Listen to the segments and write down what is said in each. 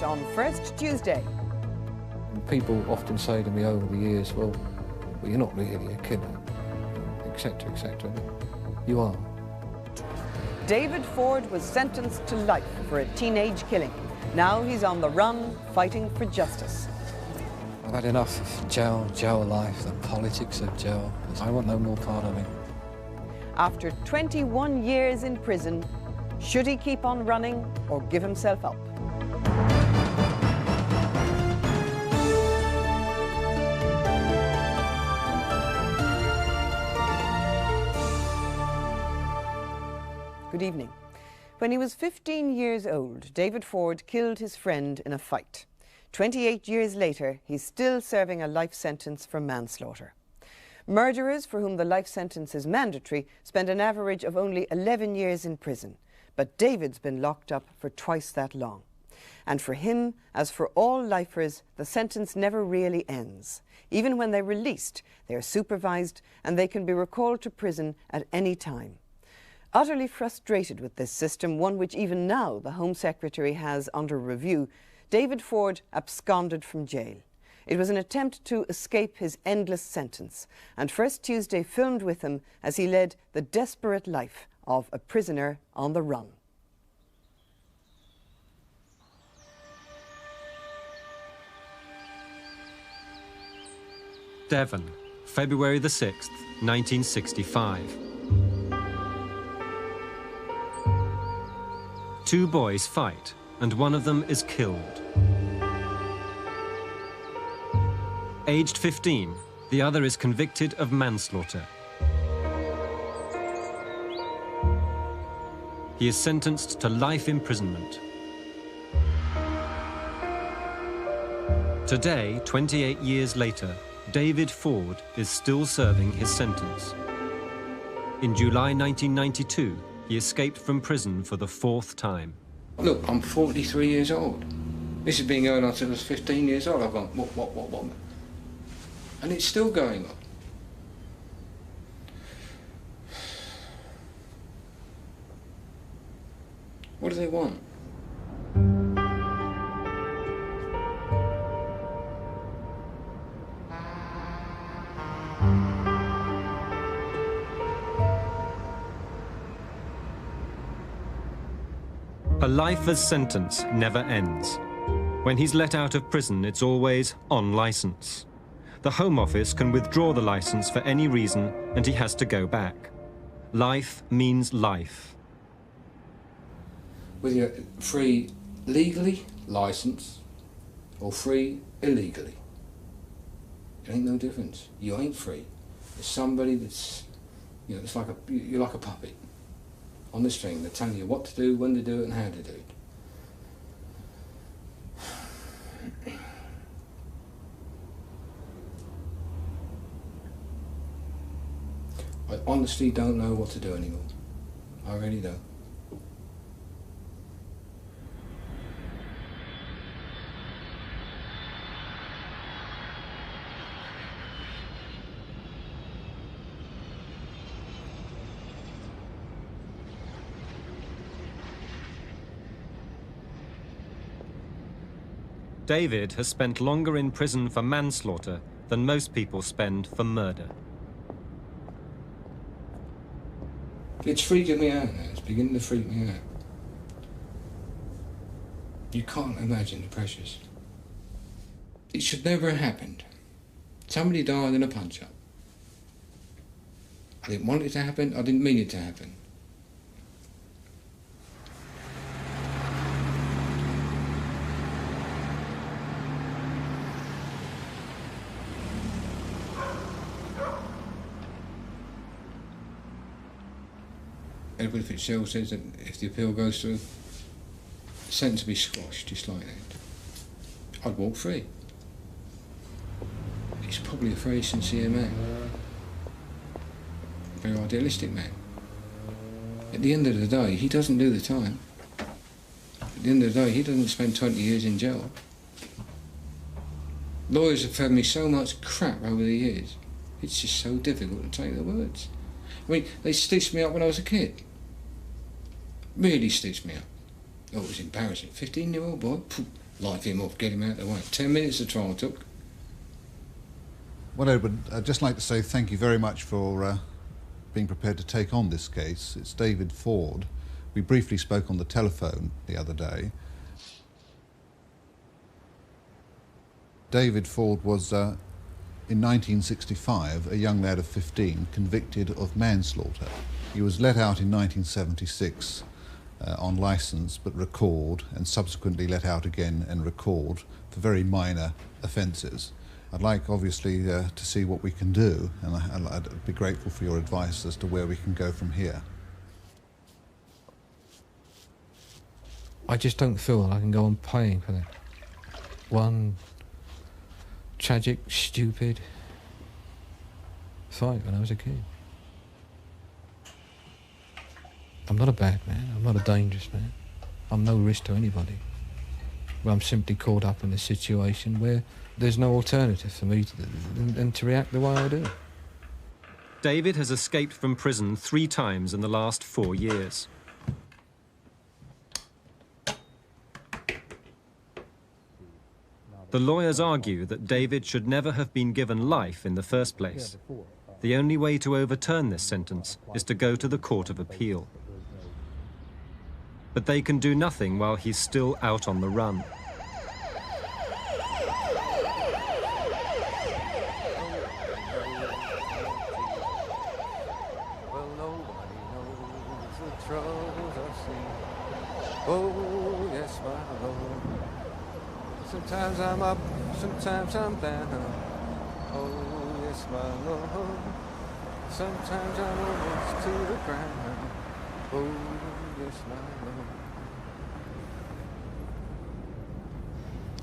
on First Tuesday. People often say to me over the years, well, you're not really a killer, etc., etc. You are. David Ford was sentenced to life for a teenage killing. Now he's on the run, fighting for justice. I've had enough of jail life, the politics of jail. I want no more part of it. After 21 years in prison, should he keep on running or give himself up? Good evening. When he was 15 years old, David Ford killed his friend in a fight. 28 years later, he's still serving a life sentence for manslaughter. Murderers for whom the life sentence is mandatory spend an average of only 11 years in prison. But David's been locked up for twice that long. And for him, as for all lifers, the sentence never really ends. Even when they're released, they are supervised and they can be recalled to prison at any time. Utterly frustrated with this system, one which even now the Home Secretary has under review, David Ford absconded from jail. It was an attempt to escape his endless sentence, and First Tuesday filmed with him as he led the desperate life of a prisoner on the run. Devon, February the 6th, 1965. Two boys fight, and one of them is killed. Aged 15, the other is convicted of manslaughter. He is sentenced to life imprisonment. Today, 28 years later, David Ford is still serving his sentence. In July 1992, he escaped from prison for the 4th time. Look, I'm 43 years old. This has been going on since I was 15 years old. I've gone, what? And it's still going on. What do they want? A lifer's sentence never ends. When he's let out of prison, it's always on licence. The Home Office can withdraw the licence for any reason, and he has to go back. Life means life. Whether you're free legally, licence, or free illegally, it ain't no difference. You ain't free. There's somebody that's, it's like you're like a puppet on the string. They're telling you what to do, when to do it, and how to do it. I honestly don't know what to do anymore. I really don't. David has spent longer in prison for manslaughter than most people spend for murder. It's freaking me out now. It's beginning to freak me out. You can't imagine the pressures. It should never have happened. Somebody died in a punch-up. I didn't want it to happen. I didn't mean it to happen. Edward Fitzgerald says that if the appeal goes through, the sentence will be squashed just like that. I'd walk free. He's probably a very sincere man. A very idealistic man. At the end of the day, he doesn't do the time. At the end of the day, he doesn't spend 20 years in jail. Lawyers have fed me so much crap over the years. It's just so difficult to take their words. I mean, they stitched me up when I was a kid. Really stitched me up. Oh, it was embarrassing. 15-year-old boy, poof, light him up, get him out of the way. 10 minutes the trial took. Well, Edward, I'd just like to say thank you very much for being prepared to take on this case. It's David Ford. We briefly spoke on the telephone the other day. David Ford was, in 1965, a young lad of 15, convicted of manslaughter. He was let out in 1976 on licence but recalled, and subsequently let out again and recalled for very minor offences. I'd like, obviously, to see what we can do, and I'd be grateful for your advice as to where we can go from here. I just don't feel I can go on paying for that. One tragic, stupid fight when I was a kid. I'm not a bad man, I'm not a dangerous man. I'm no risk to anybody. But I'm simply caught up in a situation where there's no alternative for me than to react the way I do. David has escaped from prison 3 times in the last 4 years. The lawyers argue that David should never have been given life in the first place. The only way to overturn this sentence is to go to the Court of Appeal. But they can do nothing while he's still out on the run. Well, nobody knows the troubles I've seen. Oh, yes, my Lord. Sometimes I'm up, sometimes I'm down. Oh, yes, my Lord. Sometimes I'm almost to the ground. Oh, yes, my Lord.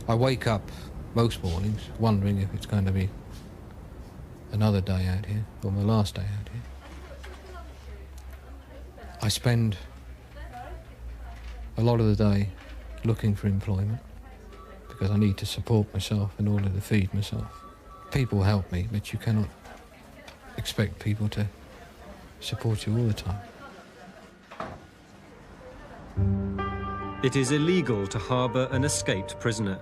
I wake up most mornings wondering if it's going to be another day out here, or my last day out here. I spend a lot of the day looking for employment, because I need to support myself in order to feed myself. People help me, but you cannot expect people to support you all the time. It is illegal to harbour an escaped prisoner.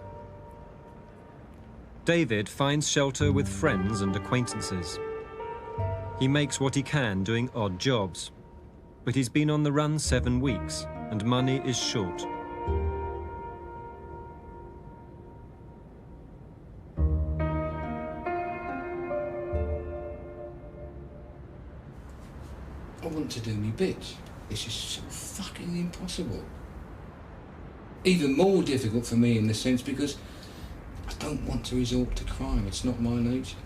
David finds shelter with friends and acquaintances. He makes what he can doing odd jobs, but he's been on the run 7 weeks and money is short. I want to do me bit. It's just so fucking impossible. Even more difficult for me in the sense because I don't want to resort to crime. It's not my nature.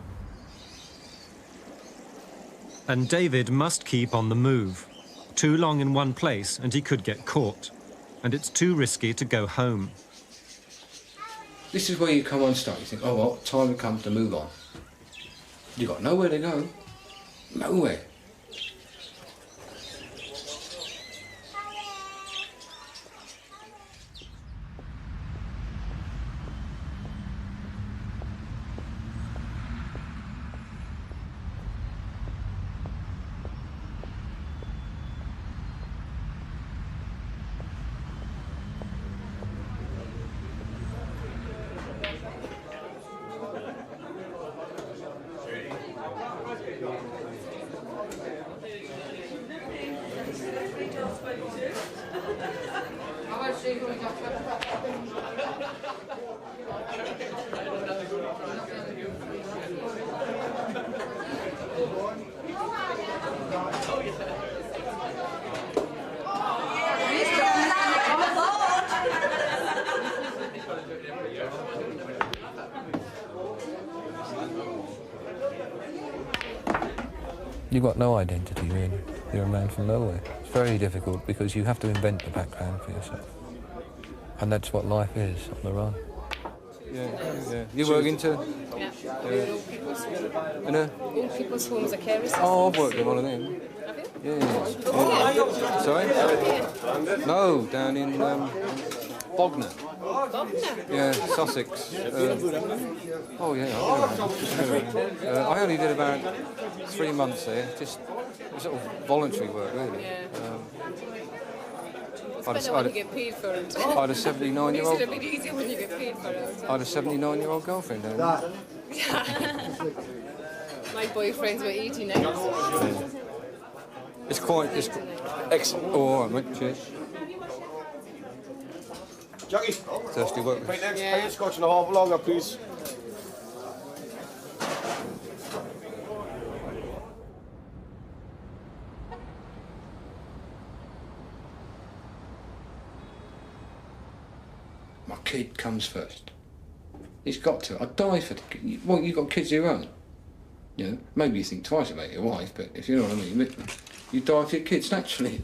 And David must keep on the move. Too long in one place and he could get caught. And it's too risky to go home. This is where you come unstuck. You think, oh well, time has come to move on. You've got nowhere to go. Nowhere. You've got no identity, really. You're a man from nowhere. It's very difficult because you have to invent the background for yourself. And that's what life is, on the run. Yeah. You work into? Yeah. All people's homes are care assistants. Oh, I've worked in one of them. Have you? Yeah. Sorry? No, down in Bognor. Bognor? Yeah, Sussex. Oh, yeah. I only did about 3 months there, just sort of voluntary work, really. Yeah. better when you get paid for it. I had a 79-year-old. It's a bit easier when you get paid for it. I had a 79-year-old girlfriend. My boyfriend's were 89. It's excellent. Oh, all right, mate. Cheers. Jackie, Thirsty work. right next, pint of scotch and a half lager, please. My kid comes first. He's got to. I'd die for the kid. Well, you've got kids of your own. You know, maybe you think twice about your wife, but if you know what I mean, you die for your kids naturally.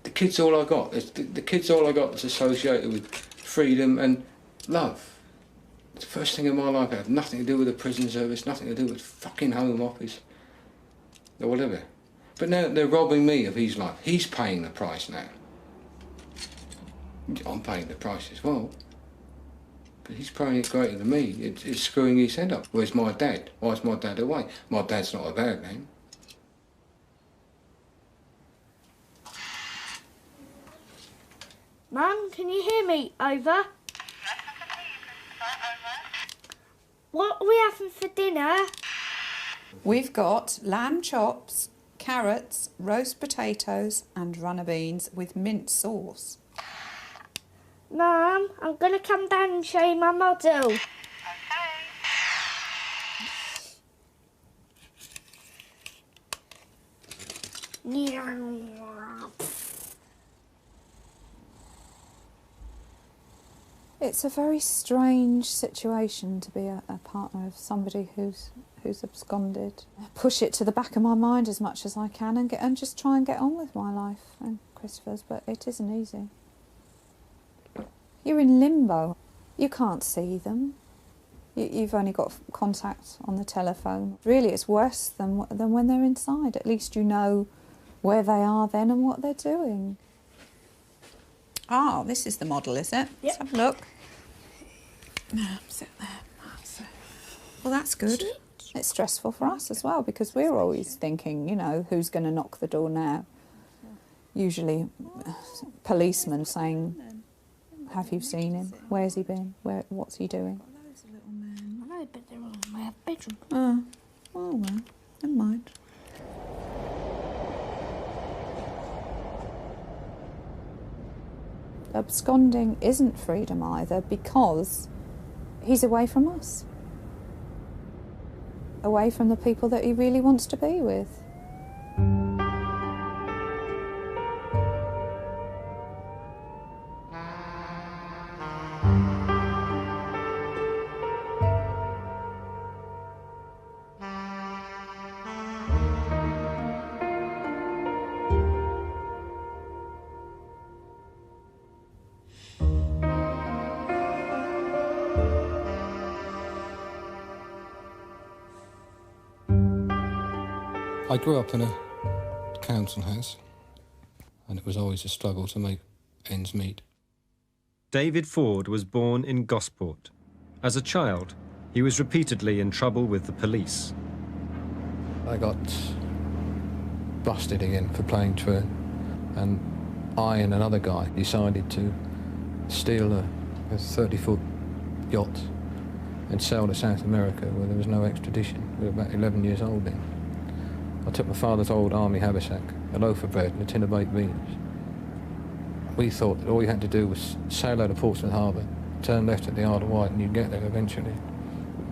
The kid's all I got. The kid's all I got that's associated with freedom and love. It's the first thing in my life. I had nothing to do with the prison service, nothing to do with fucking Home Office, or whatever. But now they're robbing me of his life. He's paying the price now. I'm paying the price as well. But he's paying it greater than me. It's screwing his head up. Where's my dad? Why is my dad away? My dad's not a bad man. Mum, can you hear me? Over. What are we having for dinner? We've got lamb chops, carrots, roast potatoes and runner beans with mint sauce. Mum, I'm going to come down and show you my model. It's a very strange situation to be a partner of somebody who's absconded. I push it to the back of my mind as much as I can and just try and get on with my life and Christopher's, but it isn't easy. You're in limbo. You can't see them. You've only got contact on the telephone. Really, it's worse than when they're inside. At least you know where they are then and what they're doing. Oh, this is the model, is it? Yep. Let's have a look. Sit there. Well, that's good. It's stressful for us as well because we're always thinking, you know, who's going to knock the door now? Usually policemen saying, have you seen him? Where's he been? What's he doing? I know, but they're all in my bedroom. Oh, well, never mind. Absconding isn't freedom either because he's away from us. Away from the people that he really wants to be with. I grew up in a council house, and it was always a struggle to make ends meet. David Ford was born in Gosport. As a child, he was repeatedly in trouble with the police. I got busted again for playing truant, and I and another guy decided to steal a 30-foot yacht and sail to South America where there was no extradition. We were about 11 years old then. I took my father's old army haversack, a loaf of bread and a tin of baked beans. We thought that all you had to do was sail out of Portsmouth Harbour, turn left at the Isle of Wight and you'd get there eventually.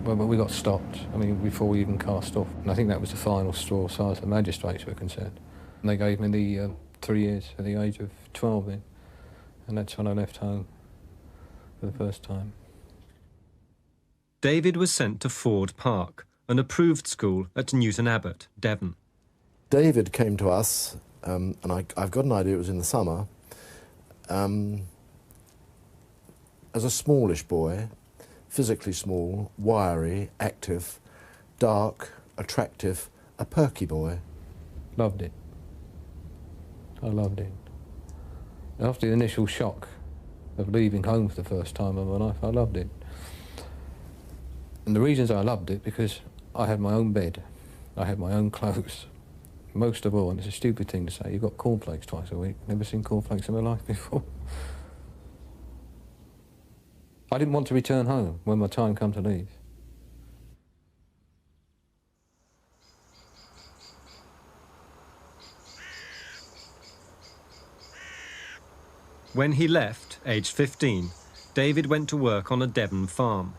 But we got stopped, I mean, before we even cast off. And I think that was the final straw as far as the magistrates were concerned. And they gave me the 3 years at the age of 12 then. And that's when I left home for the first time. David was sent to Ford Park, an approved school at Newton Abbot, Devon. David came to us, and I've got an idea it was in the summer, as a smallish boy, physically small, wiry, active, dark, attractive, a perky boy. Loved it. I loved it. After the initial shock of leaving home for the first time in my life, I loved it. And the reasons I loved it, because I had my own bed, I had my own clothes, most of all, and it's a stupid thing to say, you've got cornflakes twice a week. Never seen cornflakes in my life before. I didn't want to return home when my time came to leave. When he left, aged 15, David went to work on a Devon farm.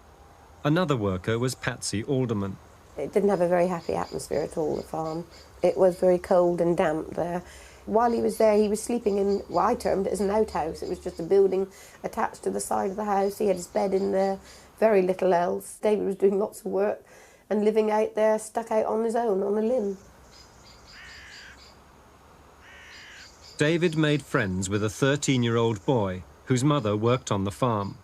Another worker was Patsy Alderman. It didn't have a very happy atmosphere at all, the farm. It was very cold and damp there. While he was there, he was sleeping in what I termed it as an outhouse. It was just a building attached to the side of the house. He had his bed in there, very little else. David was doing lots of work and living out there, stuck out on his own, on a limb. David made friends with a 13-year-old boy whose mother worked on the farm.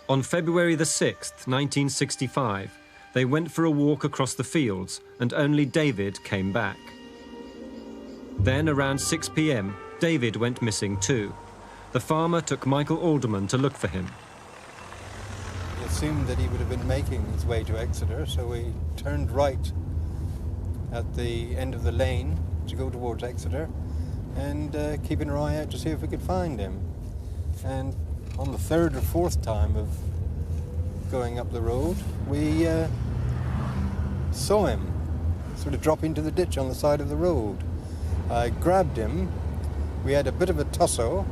On February the 6th, 1965, they went for a walk across the fields and only David came back. Then, around 6 p.m, David went missing too. The farmer took Michael Alderman to look for him. He assumed that he would have been making his way to Exeter, so he turned right at the end of the lane to go towards Exeter and keeping an eye out to see if we could find him. And on the third or fourth time of going up the road, we saw him sort of drop into the ditch on the side of the road. I grabbed him. We had a bit of a tussle.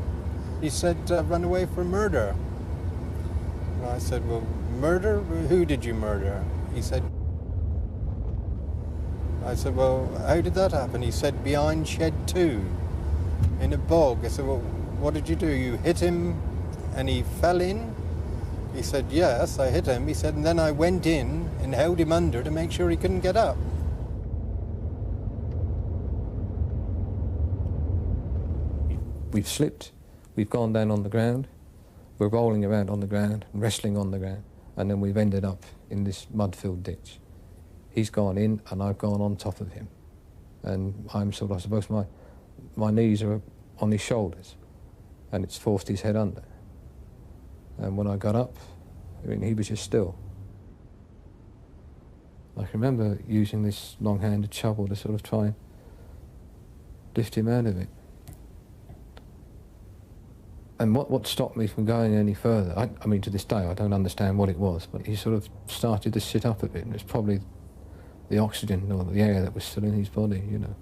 He said, run away from murder. And I said, well, murder? Who did you murder? He said, I said, well, how did that happen? He said, behind shed 2, in a bog. I said, well, what did you do? You hit him and he fell in? He said, yes, I hit him. He said, and then I went in and held him under to make sure he couldn't get up. We've slipped, we've gone down on the ground, we're rolling around on the ground, wrestling on the ground, and then we've ended up in this mud-filled ditch. He's gone in and I've gone on top of him. And I'm sort of, I suppose my knees are on his shoulders and it's forced his head under. And when I got up, I mean, he was just still. I can remember using this long-handed shovel to sort of try and lift him out of it. And what stopped me from going any further, I mean, to this day, I don't understand what it was, but he sort of started to sit up a bit, and it's probably the oxygen or the air that was still in his body, you know.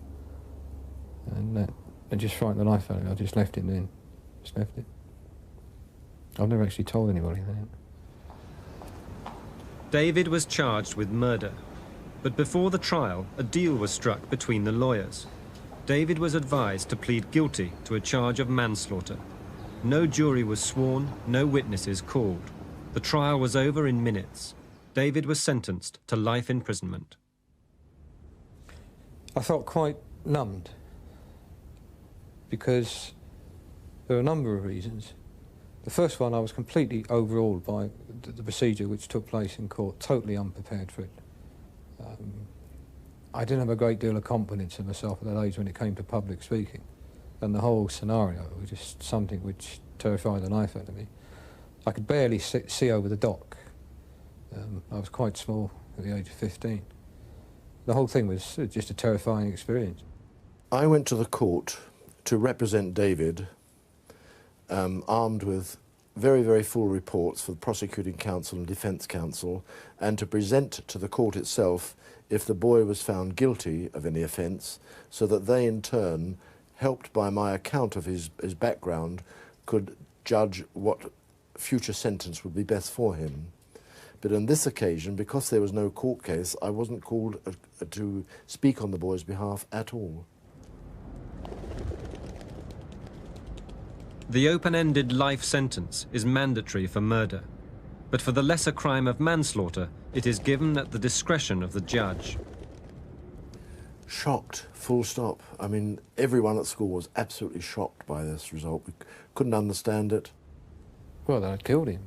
And it just frightened the life out of me. I just left it then. Just left it. I've never actually told anybody that. David was charged with murder, but before the trial, a deal was struck between the lawyers. David was advised to plead guilty to a charge of manslaughter. No jury was sworn, no witnesses called. The trial was over in minutes. David was sentenced to life imprisonment. I felt quite numbed because there are a number of reasons. The first one, I was completely overawed by the procedure which took place in court, totally unprepared for it. I didn't have a great deal of confidence in myself at that age when it came to public speaking. And the whole scenario was just something which terrified the life out of me. I could barely see over the dock. I was quite small at the age of 15. The whole thing was just a terrifying experience. I went to the court to represent David, armed with very, very full reports for the prosecuting counsel and defence counsel, and to present to the court itself if the boy was found guilty of any offence, so that they in turn, helped by my account of his background, could judge what future sentence would be best for him. But on this occasion, because there was no court case, I wasn't called to speak on the boy's behalf at all. The open-ended life sentence is mandatory for murder, but for the lesser crime of manslaughter, it is given at the discretion of the judge. Shocked, full stop. I mean, everyone at school was absolutely shocked by this result. We couldn't understand it. Well, I'd killed him.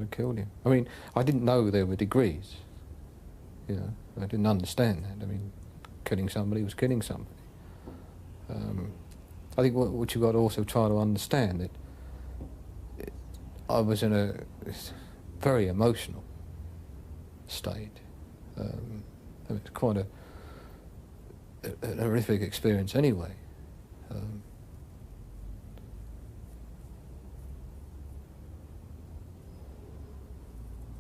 I'd killed him. I mean, I didn't know there were degrees. You know, I didn't understand that. I mean, killing somebody was killing somebody. I think what you've got to also try to understand that I was in a very emotional state. It was quite an horrific experience anyway.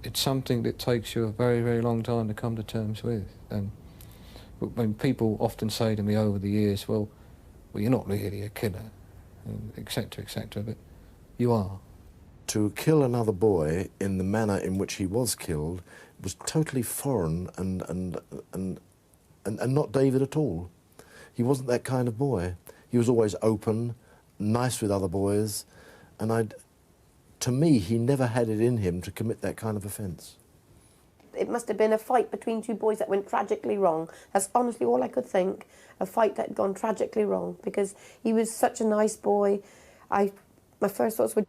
It's something that takes you a very, very long time to come to terms with. And when people often say to me over the years, well, you're not really a killer, etc., but you are. To kill another boy in the manner in which he was killed was totally foreign and not David at all. He wasn't that kind of boy. He was always open, nice with other boys, and to me, he never had it in him to commit that kind of offence. It must have been a fight between two boys that went tragically wrong. That's honestly all I could think. A fight that had gone tragically wrong, because he was such a nice boy. My first thoughts were,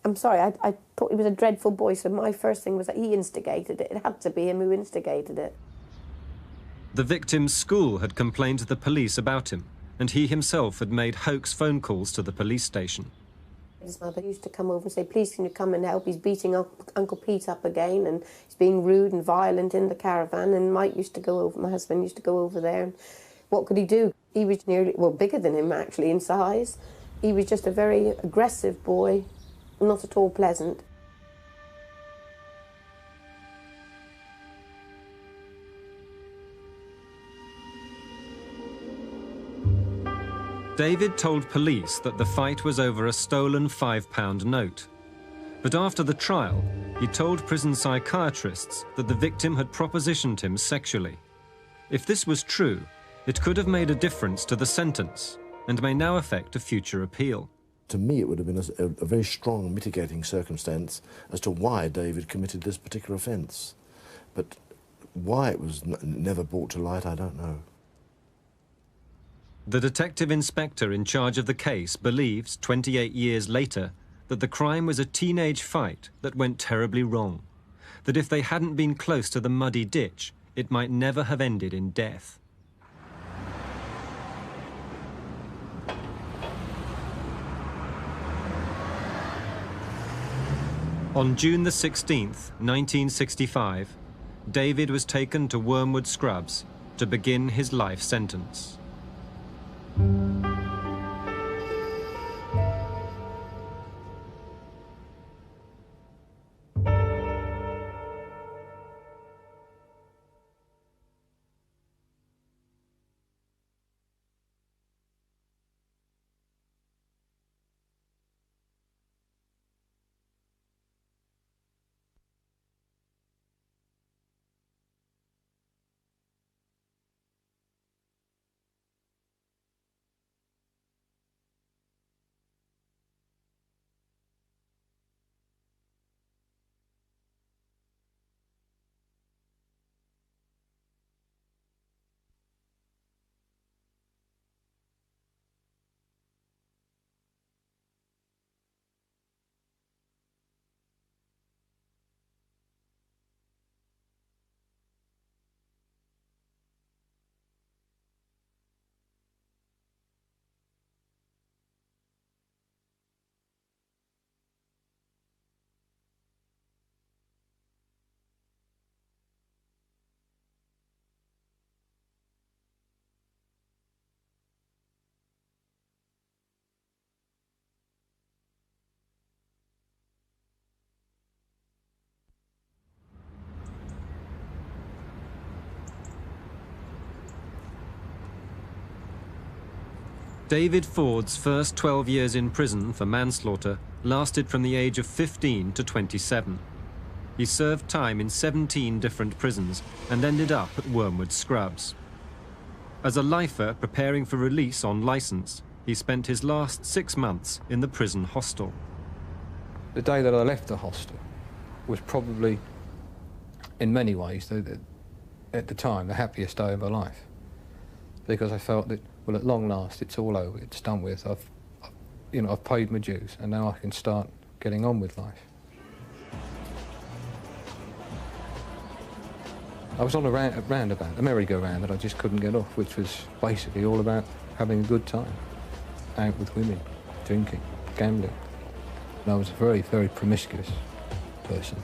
I'm sorry, I thought he was a dreadful boy, so my first thing was that he instigated it. It had to be him who instigated it. The victim's school had complained to the police about him, and he himself had made hoax phone calls to the police station. His mother used to come over and say, please can you come and help? He's beating Uncle Pete up again, and he's being rude and violent in the caravan. And Mike used to go over, my husband used to go over there, and what could he do? He was nearly, well, bigger than him actually in size. He was just a very aggressive boy, not at all pleasant. David told police that the fight was over a stolen £5 note. But after the trial, he told prison psychiatrists that the victim had propositioned him sexually. If this was true, it could have made a difference to the sentence and may now affect a future appeal. To me, it would have been a very strong mitigating circumstance as to why David committed this particular offence. But why it was never brought to light, I don't know. The detective inspector in charge of the case believes, 28 years later, that the crime was a teenage fight that went terribly wrong. That if they hadn't been close to the muddy ditch, it might never have ended in death. On June the 16th, 1965, David was taken to Wormwood Scrubs to begin his life sentence. David Ford's first 12 years in prison for manslaughter lasted from the age of 15 to 27. He served time in 17 different prisons and ended up at Wormwood Scrubs. As a lifer preparing for release on licence, he spent his last 6 months in the prison hostel. The day that I left the hostel was probably, in many ways, at the time, the happiest day of my life. Because I felt that, well, at long last, it's all over, it's done with. I've paid my dues, and now I can start getting on with life. I was on a roundabout, a merry-go-round that I just couldn't get off, which was basically all about having a good time, out with women, drinking, gambling. And I was a very, very promiscuous person.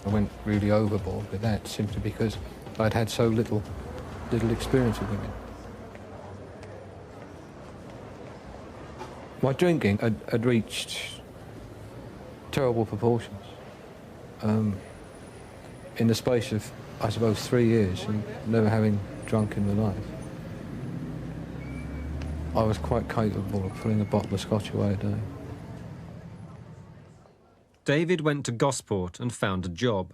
I went really overboard with that simply because I'd had so little little experience with women. My drinking had reached terrible proportions. In the space of, I suppose, 3 years, and never having drunk in my life, I was quite capable of putting a bottle of scotch away a day. David went to Gosport and found a job.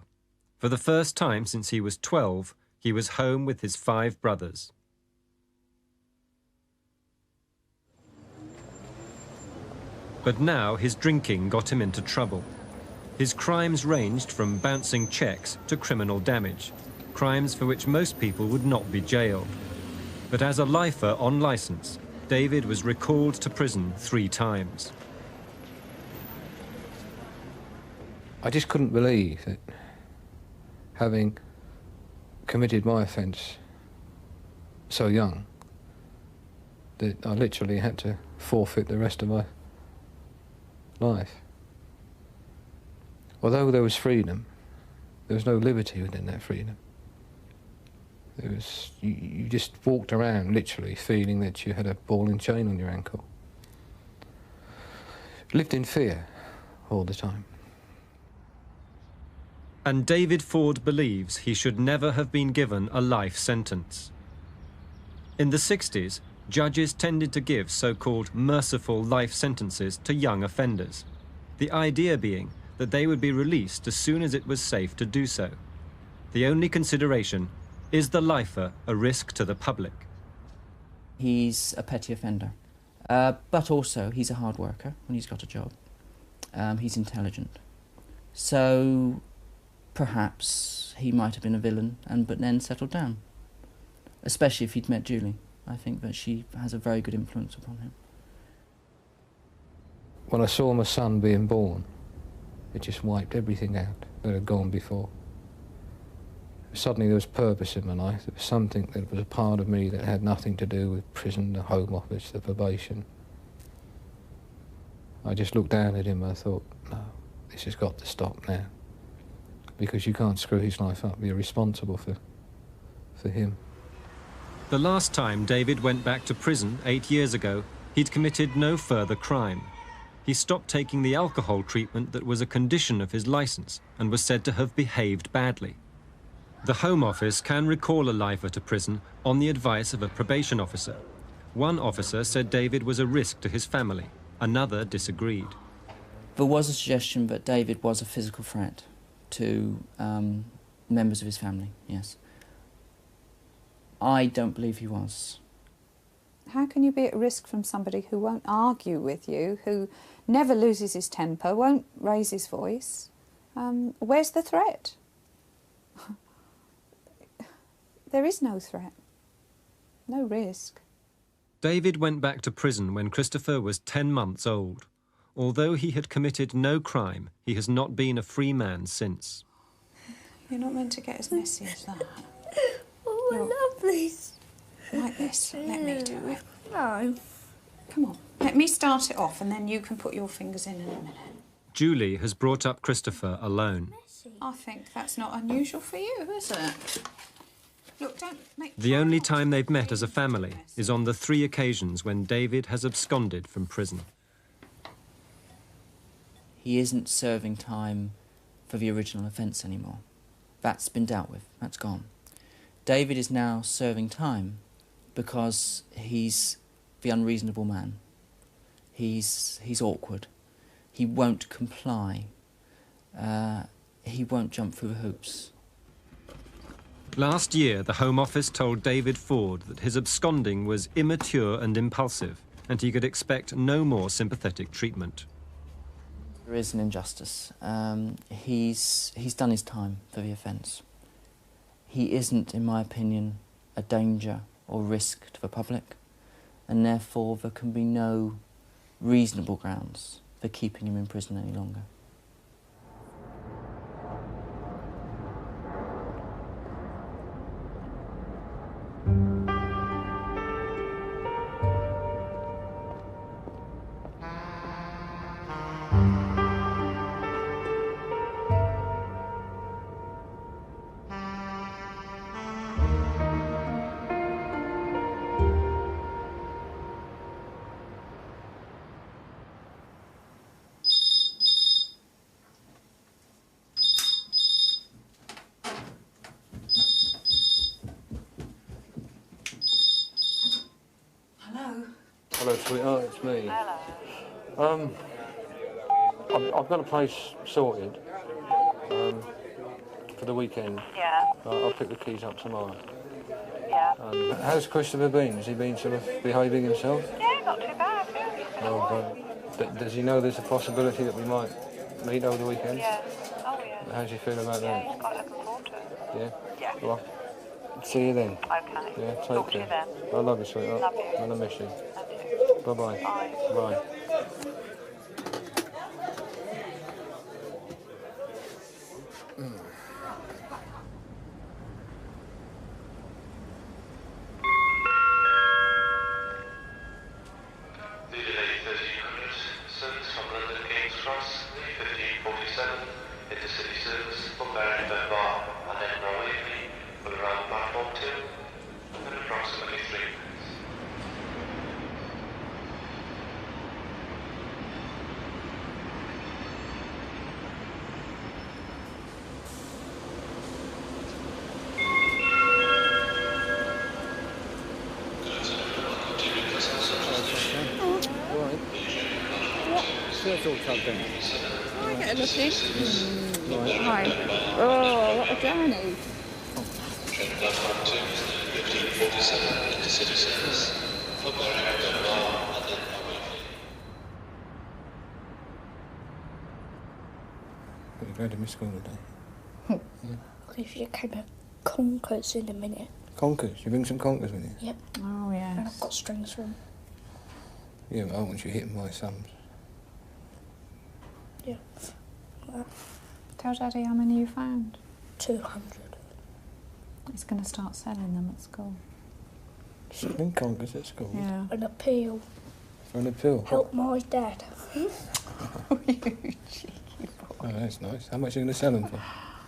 For the first time since he was 12, he was home with his 5 brothers. But now his drinking got him into trouble. His crimes ranged from bouncing cheques to criminal damage, crimes for which most people would not be jailed. But as a lifer on licence, David was recalled to prison 3 times. I just couldn't believe that, having committed my offence so young, that I literally had to forfeit the rest of my life. Although there was freedom, there was no liberty within that freedom. There was, you just walked around literally feeling that you had a ball and chain on your ankle. Lived in fear all the time. And David Ford believes he should never have been given a life sentence. In the 60s, judges tended to give so-called merciful life sentences to young offenders, the idea being that they would be released as soon as it was safe to do so. The only consideration: is the lifer a risk to the public? He's a petty offender, but also he's a hard worker when he's got a job. He's intelligent. So perhaps he might have been a villain but then settled down, especially if he'd met Julie. I think that she has a very good influence upon him. When I saw my son being born, it just wiped everything out that had gone before. Suddenly there was purpose in my life. There was something that was a part of me that had nothing to do with prison, the Home Office, the probation. I just looked down at him and I thought, no, this has got to stop now. Because you can't screw his life up. You're responsible for him. The last time David went back to prison 8 years ago, he'd committed no further crime. He stopped taking the alcohol treatment that was a condition of his licence and was said to have behaved badly. The Home Office can recall a lifer to prison on the advice of a probation officer. One officer said David was a risk to his family. Another disagreed. There was a suggestion that David was a physical threat to members of his family, yes. I don't believe he was. How can you be at risk from somebody who won't argue with you, who never loses his temper, won't raise his voice? Where's the threat? There is no threat, no risk. David went back to prison when Christopher was 10 months old. Although he had committed no crime, he has not been a free man since. You're not meant to get as messy as that. Oh, my love, please. Like this. Let me do it. No. Come on. Let me start it off and then you can put your fingers in a minute. Julie has brought up Christopher alone. I think that's not unusual for you, is it? Look, don't make... The only time they've met as a family is on the 3 occasions when David has absconded from prison. He isn't serving time for the original offence anymore. That's been dealt with. That's gone. David is now serving time because he's the unreasonable man. He's awkward. He won't comply. He won't jump through the hoops. Last year, the Home Office told David Ford that his absconding was immature and impulsive, and he could expect no more sympathetic treatment. There is an injustice. He's done his time for the offence. He isn't, in my opinion, a danger or risk to the public, and therefore there can be no reasonable grounds for keeping him in prison any longer. Hello, sweetheart, it's me. Hello. I've got a place sorted for the weekend. Yeah. I'll pick the keys up tomorrow. Yeah. How's Christopher been? Has he been sort of behaving himself? Yeah, not too bad. Yeah. Oh, does he know there's a possibility that we might meet over the weekend? Yeah. Oh, yeah. How's he feel about Yeah, that? he's quite looking forward to it. Yeah? Yeah. Well, see you then. Okay. Yeah, take Talk to care. you then. I love you, sweetheart. Love you. And I miss you. Love you. Bye-bye. Bye. Bye. Service from London King's Cross, 1547, intercity service from Barrington Bar and Edinburgh Waverley, will arrive at platform 2 in approximately 3 minutes. That's all tucked in. I get a look in. Hi. Oh, what a journey. Platform 2, 1547, intercity service from Barrington Bar and Edinburgh Waverley. You're going to miss school today. If you came a conkers in a minute. Conkers? You bring some conkers with you? Yep. Oh, yes. And I've got strings for them. Yeah, but I want you hitting my sums. Yeah. Tell Daddy how many you found. 200. He's going to start selling them at school. Selling conkers at school? Yeah. An appeal. For an appeal? Help my dad. Oh, you cheeky boy. Oh, that's nice. How much are you going to sell them for?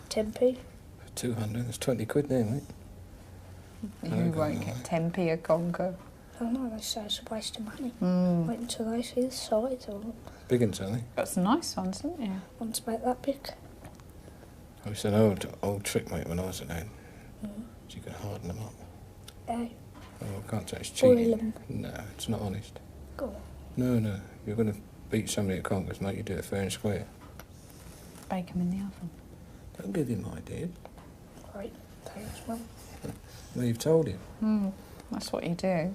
10p. For 200? That's 20 quid there, mate. You won't get 10p a conker. I know, they say it's a waste of money. Mm. Wait until they see the size of them. Big ones, are they? Got some nice ones, haven't you? One's about that big. I used to an old trick, mate, when I was at home. You can harden them up. Hey, Oh, I can't say it's boil cheating. them. No, it's not honest. Go on. No. You're going to beat somebody at conkers, mate. You do it fair and square. Bake them in the oven. Don't give him ideas. Right, thanks, Mum. Well, you've told him. That's what you do.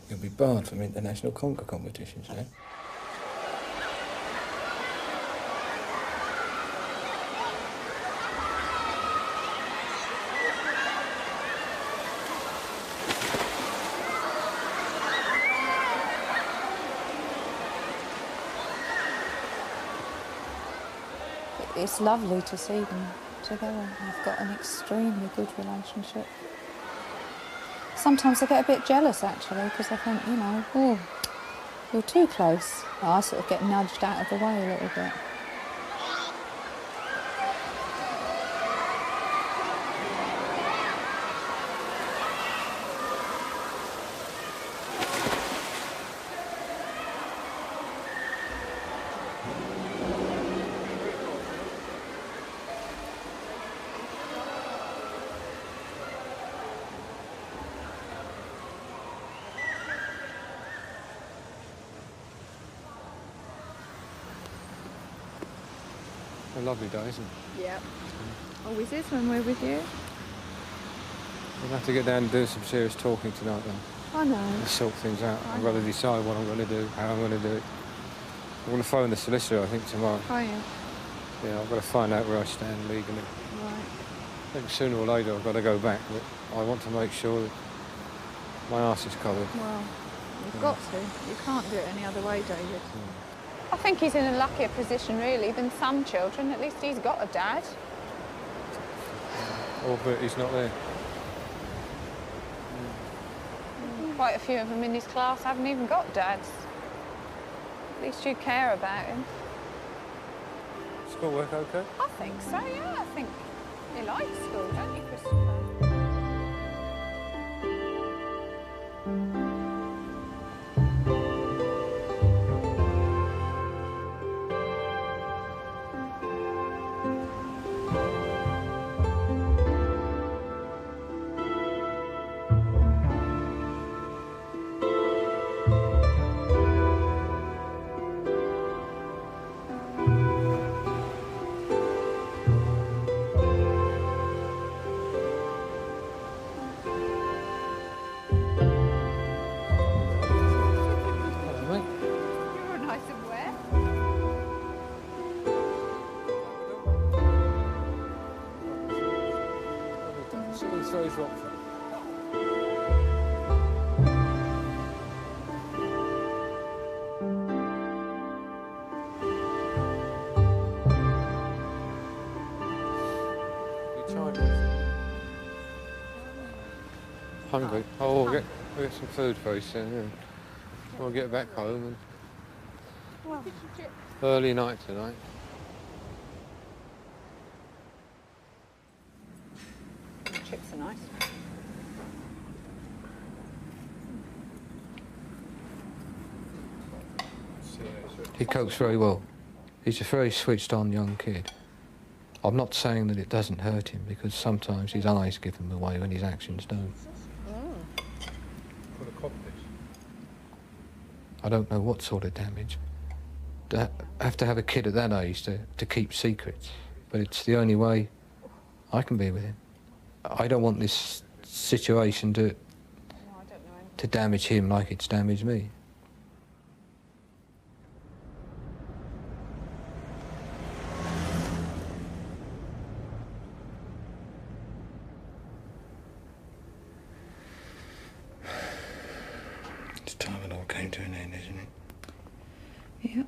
You'll be barred from international conker competitions now. It's lovely to see them together. They've got an extremely good relationship. Sometimes I get a bit jealous, actually, because I think, you know, oh, you're too close. I sort of get nudged out of the way a little bit. A lovely day, isn't it? Yep. Always is when we're with you. We'll have to get down and do some serious talking tonight, then. I know. And sort things out. I've got to decide what I'm going to do, how I'm going to do it. I'm going to phone the solicitor, I think, tomorrow. Are you? Yeah, I've got to find out where I stand legally. Right. I think sooner or later I've got to go back, but I want to make sure that my arse is covered. Well, you've got to. You can't do it any other way, David. I think he's in a luckier position, really, than some children. At least he's got a dad. Oh, but he's not there. Quite a few of them in his class haven't even got dads. At least you care about him. School work okay? I think so, yeah. I think you like school, don't you, Christopher? Someone throws rock. Hungry. Oh, we'll get some food very soon. And we'll get back home. And early night tonight. Chips are nice. He copes very well. He's a very switched on young kid. I'm not saying that it doesn't hurt him, because sometimes his eyes give him away when his actions don't. I don't know what sort of damage. I have to have a kid at that age to keep secrets, but it's the only way I can be with him. I don't want this situation to damage him like it's damaged me. It's time it all came to an end, isn't it? Yep.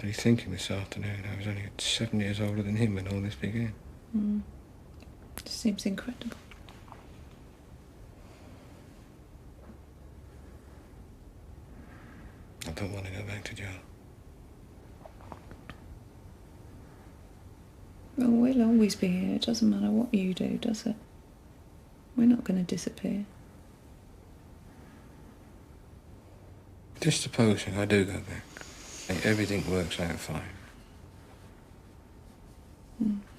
I was thinking this afternoon, I was only 7 years older than him when all this began. It seems incredible. I don't want to go back to jail. Well, we'll always be here. It doesn't matter what you do, does it? We're not going to disappear. Just supposing I do go back, and everything works out fine.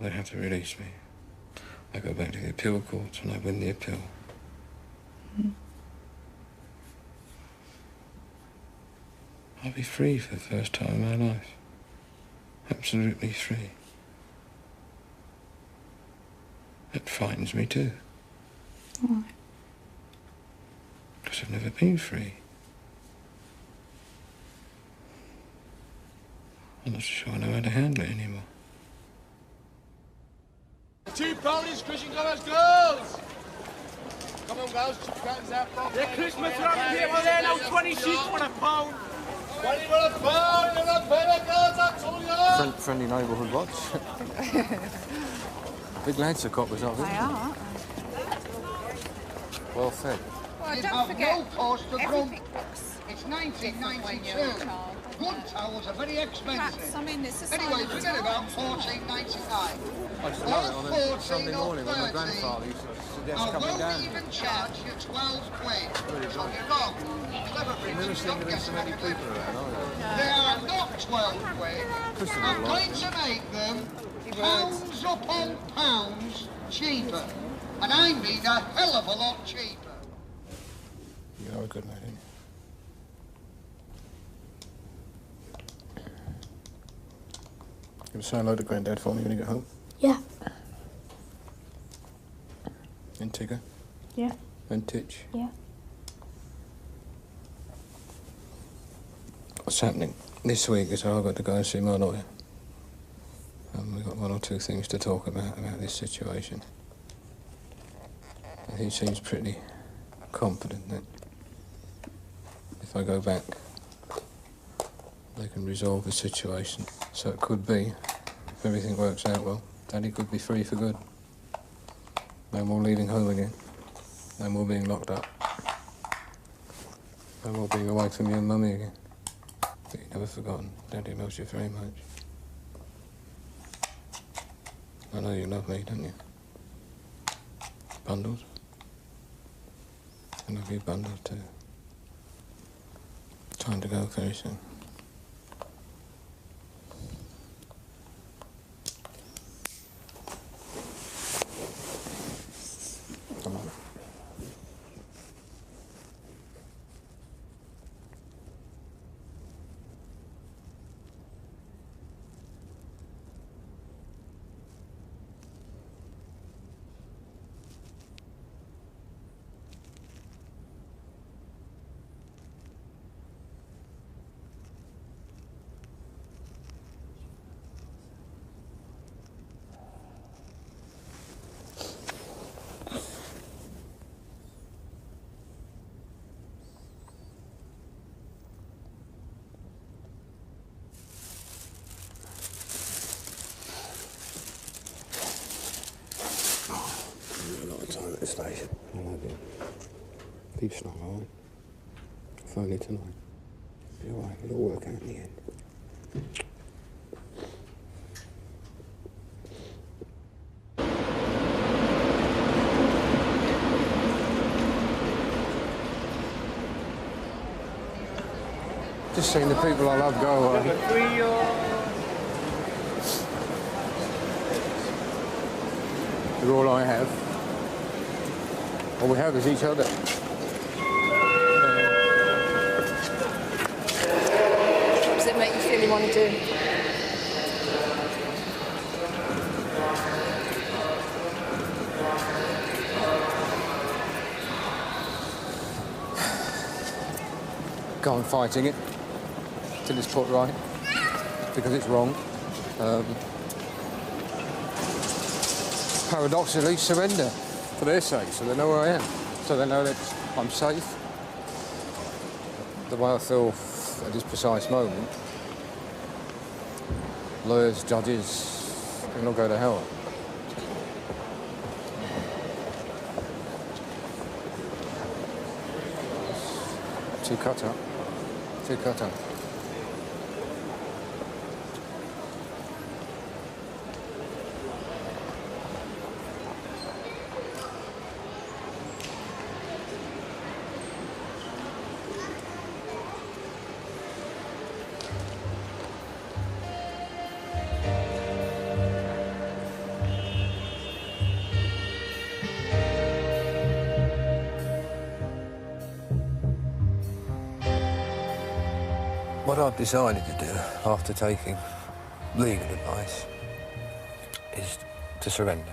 They have to release me. I go back to the appeal courts and I win the appeal. I'll be free for the first time in my life. Absolutely free. That frightens me too. Why? Because I've never been free. I'm not sure I know how to handle it anymore. 2 ponies, Christian Colours, girls! Come on, girls, put your hands out. Yeah, Christmas around here, well, there, now 20 sheep for a pound. 20 for a pound, you're not better, girls, I told you! Friendly neighbourhood watch. Big lads the coppers, aren't they? They are. Well fed. Well, don't forget, everything looks it's 1992. Good towels are very expensive. I mean, it's a Anyway, forget about $14.99. I used to know it on a Sunday morning when my grandfather used to suggest I coming won't down. even charge you 12 quid. So you're wrong. Clever I've never British seen don't there get so many people around, are They are not 12 quid. Christopher I'm Lloyd. going to make them pounds upon pounds cheaper. And I mean a hell of a lot cheaper. You are a good man, aren't you? You say hello to Granddad for me when you get home? Yeah. And Tigger? Yeah. And Titch? Yeah. What's happening this week is I've got to go and see my lawyer. We've got 1 or 2 things to talk about this situation. And he seems pretty confident that if I go back, they can resolve the situation. So it could be, if everything works out well, Daddy could be free for good. No more leaving home again. No more being locked up. No more being away from you and Mummy again. But you've never forgotten. Daddy loves you very much. I know you love me, don't you? Bundles? I love you, Bundles, too. Time to go very soon. Come on. Keep strong, all right? Phone you tonight. Be all right. It'll all work out in the end. Just seeing the people I love go away. They're all I have. All we have is each other. What does it make you feel you want to do? Go on fighting it till it's put right, because it's wrong. Paradoxically, surrender for their sake, so they know where I am, so they know that I'm safe. The way I feel at this precise moment, lawyers, judges, they can all go to hell. Too cut up. Too cut up. What I've decided to do after taking legal advice is to surrender.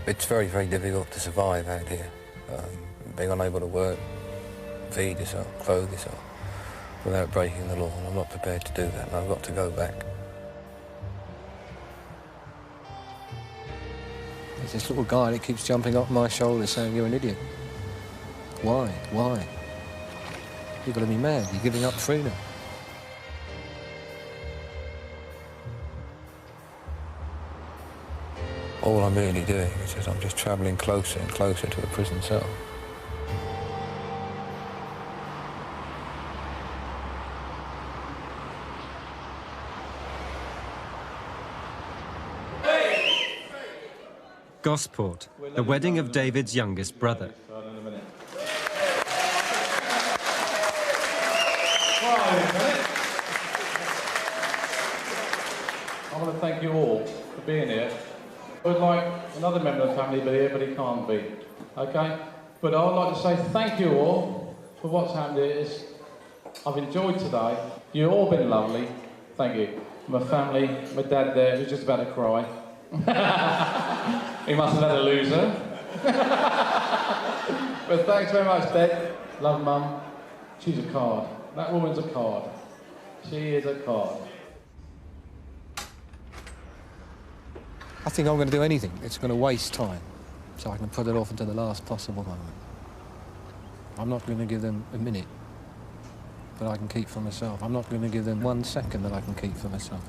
It's very, very difficult to survive out here, being unable to work, feed yourself, clothe yourself, without breaking the law, and I'm not prepared to do that, and I've got to go back. There's this little guy that keeps jumping off my shoulder saying you're an idiot. Why? Why? You've got to be mad. You're giving up freedom. All I'm really doing is that I'm just travelling closer and closer to a prison cell. Gosport, the wedding of David's youngest brother. I want to thank you all for being here. I would like another member of the family to be here, but he can't be. Okay? But I would like to say thank you all for what's happened here. I've enjoyed today. You've all been lovely. Thank you. My family, my dad there, who's just about to cry. He must have had a loser. But thanks very much, Dad. Love, Mum. She's a card. That woman's a card. She is a card. I think I'm going to do anything. It's going to waste time, so I can put it off until the last possible moment. I'm not going to give them a minute that I can keep for myself. I'm not going to give them 1 second that I can keep for myself.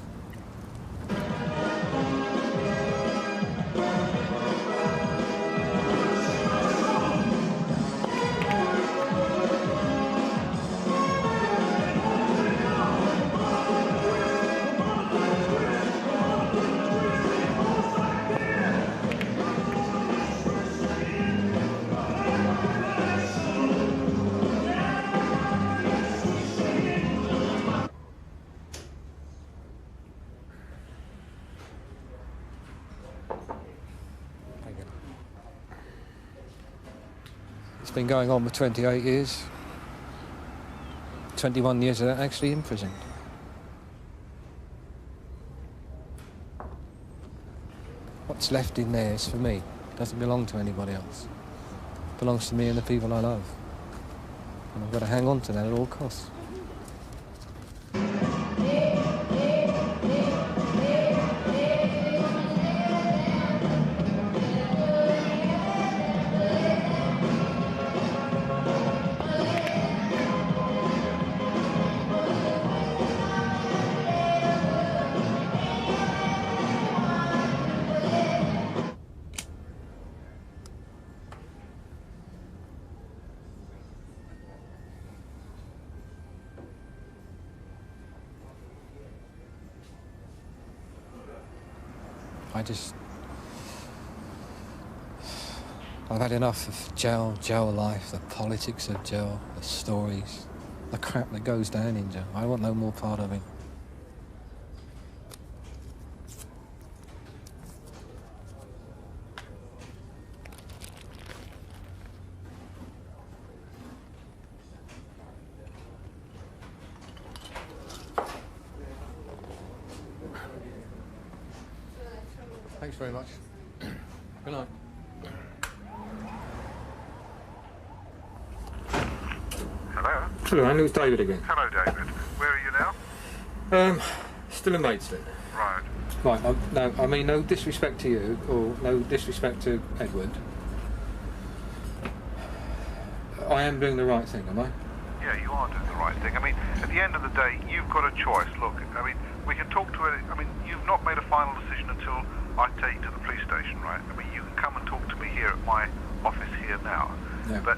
It's been going on for 28 years. 21 years of that actually imprisoned. What's left in there is for me. It doesn't belong to anybody else. It belongs to me and the people I love. And I've got to hang on to that at all costs. I've had enough of jail life, the politics of jail, the stories, the crap that goes down in jail. I want no more part of it. Thanks very much. Good night. Hello? Hello, Andy. It's David again. Hello, David. Where are you now? Still in Maidstone. Right. Right, no, I mean, no disrespect to you, or no disrespect to Edward. I am doing the right thing, am I? Yeah, you are doing the right thing. I mean, at the end of the day, you've got a choice. Look, I mean, we can talk to it. I mean, you've not made a final decision until I take you to the police station, right? I mean, you can come and talk to me here at my office here now. Yeah. But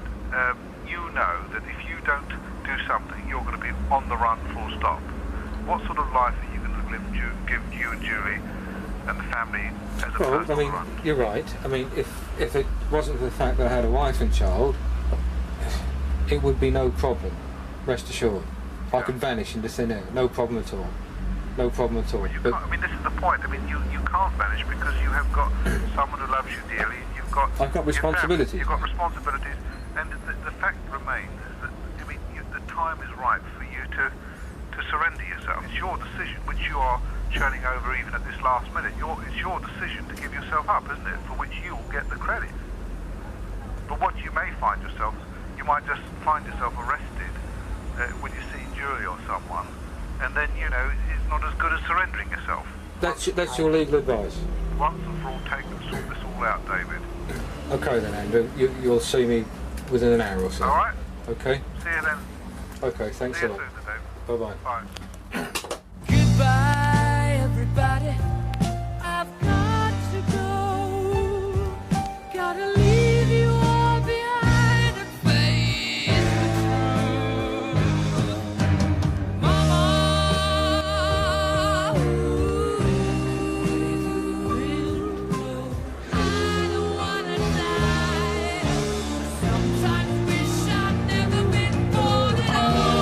you know that if you don't do something, you're going to be on the run full stop. What sort of life are you going to give you and Julie and the family as a Well, I personal mean, run? you're right. I mean, if it wasn't for the fact that I had a wife and child, it would be no problem, rest assured. I could vanish into thin air, no problem at all. No problem at all. Well, I mean, this is the point. I mean, you can't vanish because you have got someone who loves you dearly. I've got responsibilities. You've got responsibilities, and the fact remains is that, I mean, the time is right for you to surrender yourself. It's your decision, which you are churning over even at this last minute. It's your decision to give yourself up, isn't it? For which you will get the credit. But what you may find yourself, you might just find yourself arrested when you see Julie or someone, and then, you know, it's not as good as surrendering yourself. That's your legal advice? Once and for all, take and sort this all out, David. Okay then, Andrew. You'll see me within an hour or so. All right. Okay. See you then. Okay, thanks See a you lot. soon, David. Bye-bye. Bye. Goodbye, everybody. I've got to go. Gotta leave you all behind and face the truth. Mama, I don't wanna die. Sometimes wish I'd never been born at all.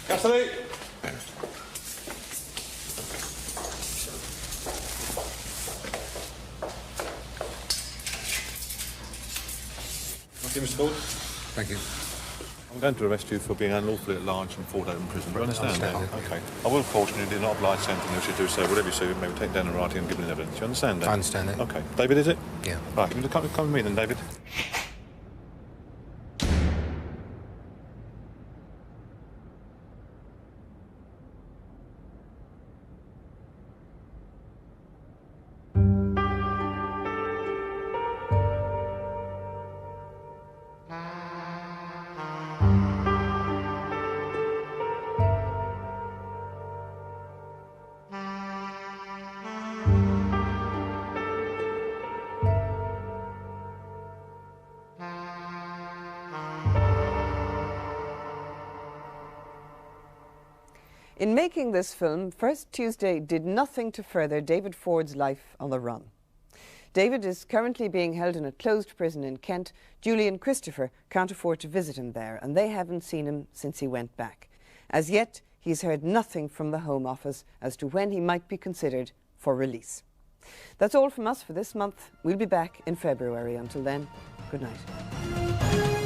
Cassidy! Okay, Mr. Ford. Thank you. I'm going to arrest you for being unlawfully at large and Ford Open prison. Do you understand that? Understand. Okay. I will caution you, do not oblige something you should do so. Whatever you say, maybe take down in writing and give it evidence. You understand that? I understand that. Okay. David, is it? Yeah. Right, you come with me then, David. In making this film, First Tuesday did nothing to further David Ford's life on the run. David is currently being held in a closed prison in Kent. Julie and Christopher can't afford to visit him there, and they haven't seen him since he went back. As yet, he's heard nothing from the Home Office as to when he might be considered for release. That's all from us for this month. We'll be back in February. Until then, good night.